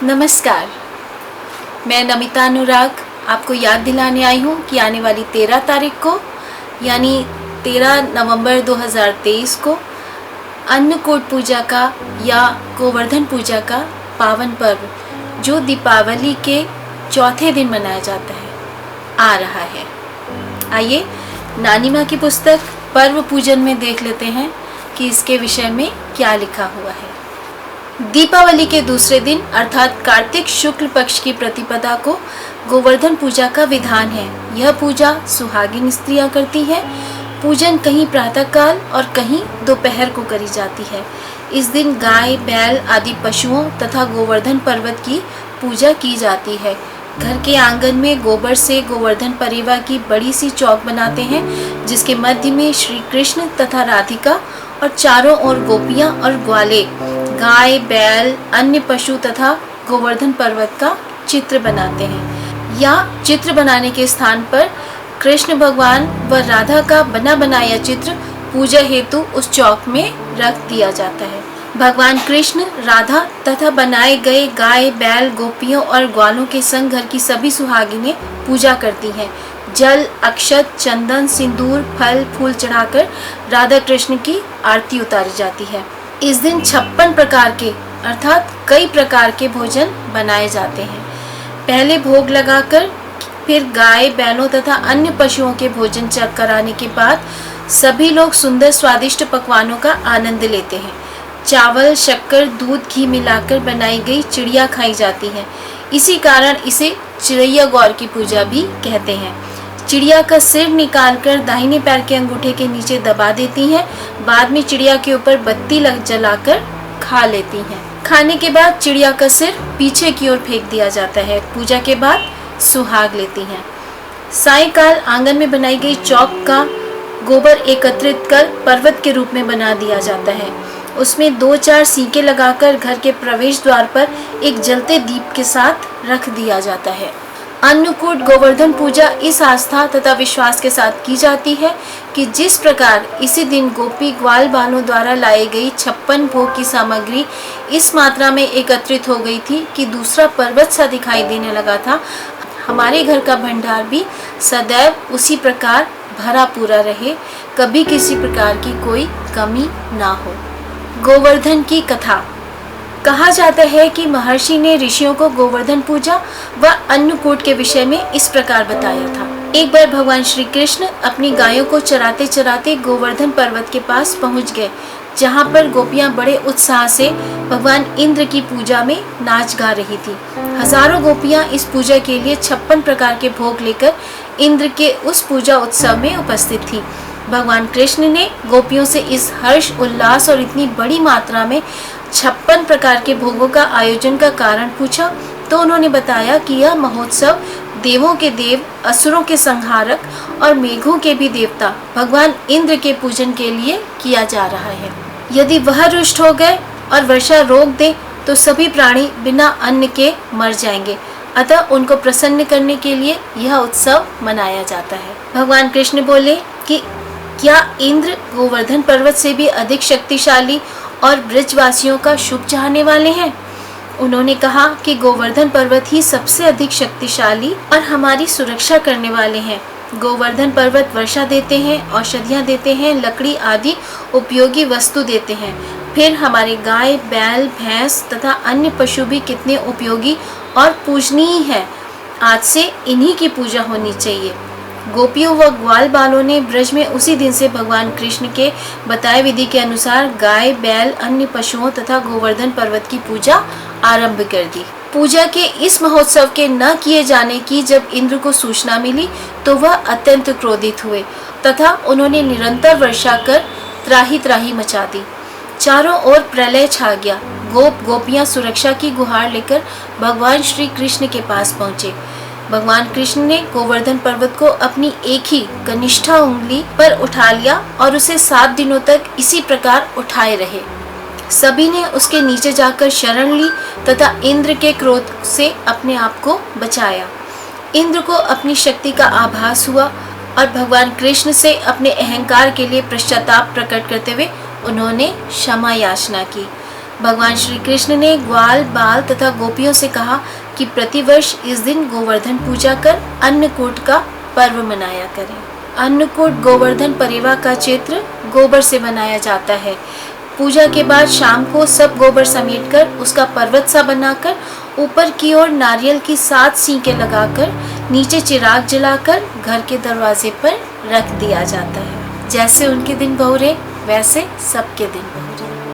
नमस्कार, मैं नमिता अनुराग आपको याद दिलाने आई हूँ कि आने वाली 13 तारीख को यानी 13 नवंबर 2023 को अन्नकूट पूजा का या गोवर्धन पूजा का पावन पर्व जो दीपावली के चौथे दिन मनाया जाता है आ रहा है। आइए नानी माँ की पुस्तक पर्व पूजन में देख लेते हैं कि इसके विषय में क्या लिखा हुआ है। दीपावली के दूसरे दिन अर्थात कार्तिक शुक्ल पक्ष की प्रतिपदा को गोवर्धन पूजा का विधान है। यह पूजा सुहागिन स्त्रियां करती है। पूजन कहीं प्रातःकाल और कहीं दोपहर को करी जाती है। इस दिन गाय, बैल आदि पशुओं तथा गोवर्धन पर्वत की पूजा की जाती है। घर के आंगन में गोबर से गोवर्धन परिवा की बड़ी सी चौक बनाते हैं, जिसके मध्य में श्री कृष्ण तथा राधिका और चारों ओर गोपियां और ग्वाले, गाय, बैल, अन्य पशु तथा गोवर्धन पर्वत का चित्र बनाते हैं। या चित्र बनाने के स्थान पर कृष्ण भगवान व राधा का बना बनाया चित्र पूजा हेतु उस चौक में रख दिया जाता है। भगवान कृष्ण, राधा तथा बनाए गए गाय, बैल, गोपियों और ग्वालों के संग घर की सभी सुहागिनें पूजा करती हैं। जल, अक्षत, चंदन, सिंदूर, फल, फूल चढ़ाकर राधा कृष्ण की आरती उतारी जाती है। इस दिन 56 प्रकार के अर्थात कई प्रकार के भोजन बनाए जाते हैं। पहले भोग लगाकर फिर गाय, बैलों तथा अन्य पशुओं के भोजन चख कराने के बाद सभी लोग सुंदर स्वादिष्ट पकवानों का आनंद लेते हैं। चावल, शक्कर, दूध, घी मिलाकर बनाई गई चिड़िया खाई जाती है। इसी कारण इसे चिड़ैया गौर की पूजा भी कहते हैं। चिड़िया का सिर निकालकर दाहिने पैर के अंगूठे के नीचे दबा देती हैं। बाद में चिड़िया के ऊपर बत्ती जलाकर खा लेती हैं। खाने के बाद चिड़िया का सिर पीछे की ओर फेंक दिया जाता है। पूजा के बाद सुहाग लेती हैं। सायंकाल आंगन में बनाई गई चौक का गोबर एकत्रित कर पर्वत के रूप में बना दिया जाता है। उसमें 2-4 सीके लगाकर घर के प्रवेश द्वार पर एक जलते दीप के साथ रख दिया जाता है। अन्नकूट गोवर्धन पूजा इस आस्था तथा विश्वास के साथ की जाती है कि जिस प्रकार इसी दिन गोपी ग्वाल बालों द्वारा लाई गई 56 भोग की सामग्री इस मात्रा में एकत्रित हो गई थी कि दूसरा पर्वत सा दिखाई देने लगा था, हमारे घर का भंडार भी सदैव उसी प्रकार भरा पूरा रहे, कभी किसी प्रकार की कोई कमी ना हो। गोवर्धन की कथा। कहा जाता है कि महर्षि ने ऋषियों को गोवर्धन पूजा व अन्नकूट के विषय में इस प्रकार बताया था। एक बार भगवान श्री कृष्ण अपनी गायों को चराते चराते गोवर्धन पर्वत के पास पहुंच गए, जहां पर गोपियां बड़े उत्साह से भगवान इंद्र की पूजा में नाच गा रही थी। हजारों गोपियां इस पूजा के लिए 56 प्रकार के भोग लेकर इंद्र के उस पूजा उत्सव में उपस्थित थी। भगवान कृष्ण ने गोपियों से इस हर्ष, उल्लास और इतनी बड़ी मात्रा में 56 प्रकार के भोगों का आयोजन का कारण पूछा तो उन्होंने बताया कि यह महोत्सव देवों के देव, असुरों के संहारक और मेघों के भी देवता भगवान इंद्र के पूजन के लिए किया जा रहा है। यदि वह रुष्ट हो गए और वर्षा रोक दे तो सभी प्राणी बिना अन्न के मर जाएंगे, अतः उनको प्रसन्न करने के लिए यह उत्सव मनाया जाता है। भगवान कृष्ण बोले कि क्या इंद्र गोवर्धन पर्वत से भी अधिक शक्तिशाली और ब्रजवासियों का शुभ चाहने वाले हैं? उन्होंने कहा कि गोवर्धन पर्वत ही सबसे अधिक शक्तिशाली और हमारी सुरक्षा करने वाले हैं। गोवर्धन पर्वत वर्षा देते हैं, औषधियाँ देते हैं, लकड़ी आदि उपयोगी वस्तु देते हैं। फिर हमारे गाय, बैल, भैंस तथा अन्य पशु भी कितने उपयोगी और पूजनीय हैं। आज से इन्हीं की पूजा होनी चाहिए। गोपियों व ग्वाल बालों ने ब्रज में उसी दिन से भगवान कृष्ण के बताए विधि के अनुसार गाय, बैल, अन्य पशुओं तथा गोवर्धन पर्वत की पूजा आरंभ कर दी। पूजा के इस महोत्सव के न किए जाने की जब इंद्र को सूचना मिली तो वह अत्यंत क्रोधित हुए तथा उन्होंने निरंतर वर्षा कर त्राही त्राही मचा दी। चारों ओर प्रलय छा गया। गोपियां सुरक्षा की गुहार लेकर भगवान श्री कृष्ण के पास पहुँचे। भगवान कृष्ण ने गोवर्धन पर्वत को अपनी एक ही कनिष्ठा उंगली पर उठा लिया और उसे 7 दिनों तक इसी प्रकार उठाए रहे। सभी ने उसके नीचे जाकर शरण ली तथा इंद्र के क्रोध से अपने आप को बचाया। इंद्र को अपनी शक्ति का आभास हुआ और भगवान कृष्ण से अपने अहंकार के लिए पश्चाताप प्रकट करते हुए उन्होंने क्षमा याचना की। भगवान श्री कृष्ण ने ग्वाल बाल तथा गोपियों से कहा कि प्रतिवर्ष इस दिन गोवर्धन पूजा कर अन्नकूट का पर्व मनाया करें। अन्नकूट गोवर्धन परिवा का चित्र गोबर से बनाया जाता है। पूजा के बाद शाम को सब गोबर समेटकर उसका पर्वत सा बनाकर ऊपर की ओर नारियल की 7 सींकें लगाकर नीचे चिराग जलाकर घर के दरवाजे पर रख दिया जाता है। जैसे उनके दिन बहुरे वैसे सबके दिन बहुरे।